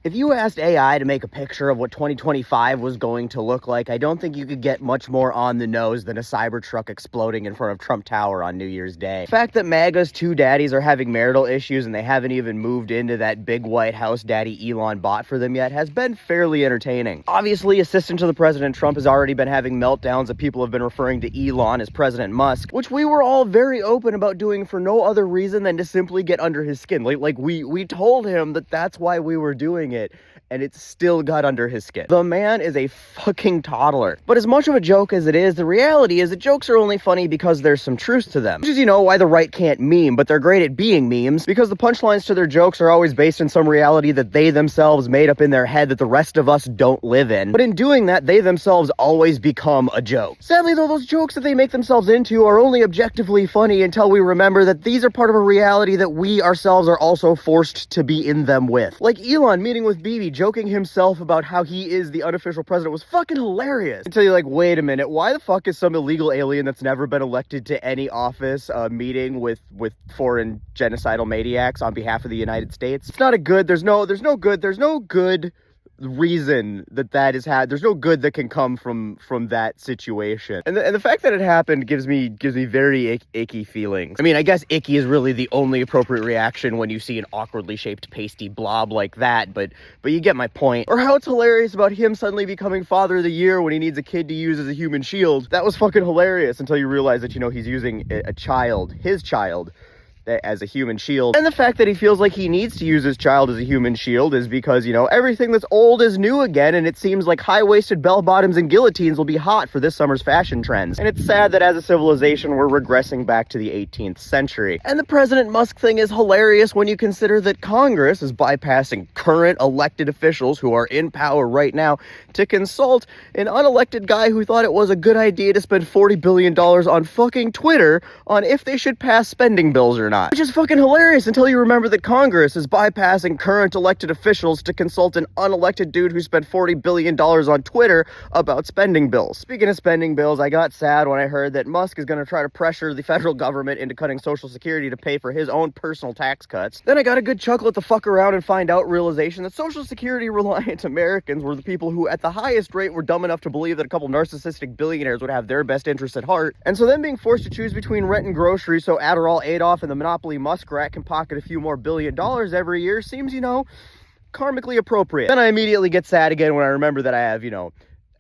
If you asked AI to make a picture of what 2025 was going to look like, I don't think you could get much more on the nose than a Cybertruck exploding in front of Trump Tower on New Year's Day. The fact that MAGA's two daddies are having marital issues and they haven't even moved into that big White House daddy Elon bought for them yet has been fairly entertaining. Obviously, assistant to the President Trump has already been having meltdowns that people have been referring to Elon as President Musk, which we were all very open about doing for no other reason than to simply get under his skin. Like we told him that that's why we were doing it, and it still got under his skin. The man is a fucking toddler. But as much of a joke as it is, the reality is that jokes are only funny because there's some truth to them. Which is, why the right can't meme, but they're great at being memes, because the punchlines to their jokes are always based in some reality that they themselves made up in their head that the rest of us don't live in. But in doing that, they themselves always become a joke. Sadly, though, those jokes that they make themselves into are only objectively funny until we remember that these are part of a reality that we ourselves are also forced to be in them with. Like Elon meeting with Bibi, joking himself about how he is the unofficial president was fucking hilarious. Until you're like, wait a minute, why the fuck is some illegal alien that's never been elected to any office meeting with foreign genocidal maniacs on behalf of the United States? It's not a good, there's no good reason that is had. There's no good that can come from that situation, and the fact that it happened gives me very icky feelings. I mean, I guess icky is really the only appropriate reaction when you see an awkwardly shaped pasty blob like that, but you get my point. Or how it's hilarious about him suddenly becoming Father of the Year when he needs a kid to use as a human shield. That was fucking hilarious until you realize that he's using his child as a human shield. And the fact that he feels like he needs to use his child as a human shield is because, everything that's old is new again, and it seems like high-waisted bell-bottoms and guillotines will be hot for this summer's fashion trends. And it's sad that as a civilization, we're regressing back to the 18th century. And the President Musk thing is hilarious when you consider that Congress is bypassing current elected officials who are in power right now to consult an unelected guy who thought it was a good idea to spend $40 billion on fucking Twitter on if they should pass spending bills or not. Which is fucking hilarious until you remember that Congress is bypassing current elected officials to consult an unelected dude who spent $40 billion on Twitter about spending bills. Speaking of spending bills, I got sad when I heard that Musk is going to try to pressure the federal government into cutting Social Security to pay for his own personal tax cuts. Then I got a good chuckle at the fuck around and find out realization that Social Security reliant Americans were the people who at the highest rate were dumb enough to believe that a couple narcissistic billionaires would have their best interests at heart. And so them being forced to choose between rent and groceries so Adderall, Adolf, and the Monopoly Muskrat can pocket a few more $1 billion every year seems, karmically appropriate. Then I immediately get sad again when I remember that I have,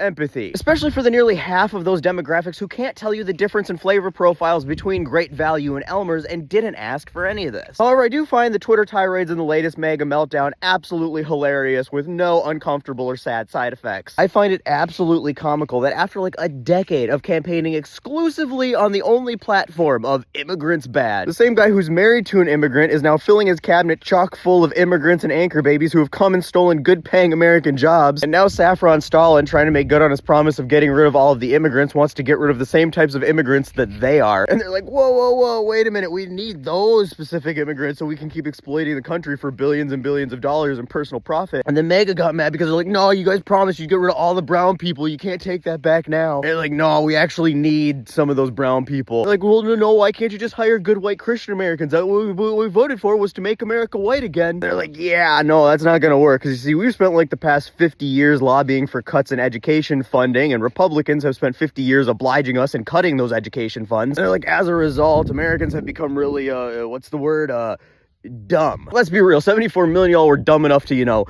empathy, especially for the nearly half of those demographics who can't tell you the difference in flavor profiles between Great Value and Elmer's and didn't ask for any of this. However, I do find the Twitter tirades in the latest MAGA meltdown absolutely hilarious with no uncomfortable or sad side effects. I find it absolutely comical that after like a decade of campaigning exclusively on the only platform of immigrants bad, the same guy who's married to an immigrant is now filling his cabinet chock full of immigrants and anchor babies who have come and stolen good paying American jobs, and now Saffron Stalin, trying to make good on his promise of getting rid of all of the immigrants, wants to get rid of the same types of immigrants that they are. And they're like, whoa, wait a minute, we need those specific immigrants so we can keep exploiting the country for billions and billions of dollars in personal profit. And then MAGA got mad because they're like, no, you guys promised you'd get rid of all the brown people, you can't take that back now. And they're like, no, we actually need some of those brown people. They're like, well, no, why can't you just hire good white Christian Americans? What we voted for was to make America white again. They're like, yeah, no, that's not gonna work, because you see, we've spent like the past 50 years lobbying for cuts in education funding, and Republicans have spent 50 years obliging us and cutting those education funds. And they're like, as a result, Americans have become really, dumb. Let's be real, 74 million y'all were dumb enough to,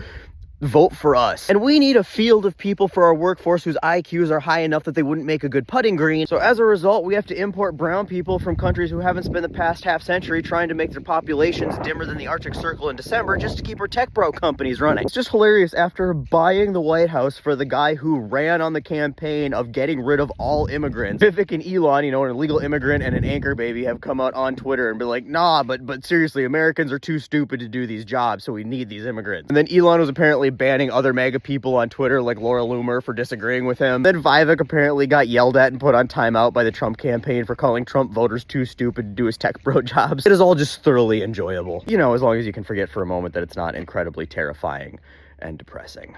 vote for us. And we need a field of people for our workforce whose IQs are high enough that they wouldn't make a good putting green. So as a result, we have to import brown people from countries who haven't spent the past half century trying to make their populations dimmer than the Arctic Circle in December just to keep our tech bro companies running. It's just hilarious. After buying the White House for the guy who ran on the campaign of getting rid of all immigrants, Vivek and Elon, an illegal immigrant and an anchor baby, have come out on Twitter and be like, nah, but seriously, Americans are too stupid to do these jobs, so we need these immigrants. And then Elon was apparently banning other MAGA people on Twitter like Laura Loomer for disagreeing with him. Then Vivek apparently got yelled at and put on timeout by the Trump campaign for calling Trump voters too stupid to do his tech bro jobs. It is all just thoroughly enjoyable. As long as you can forget for a moment that it's not incredibly terrifying and depressing.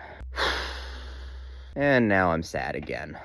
And now I'm sad again.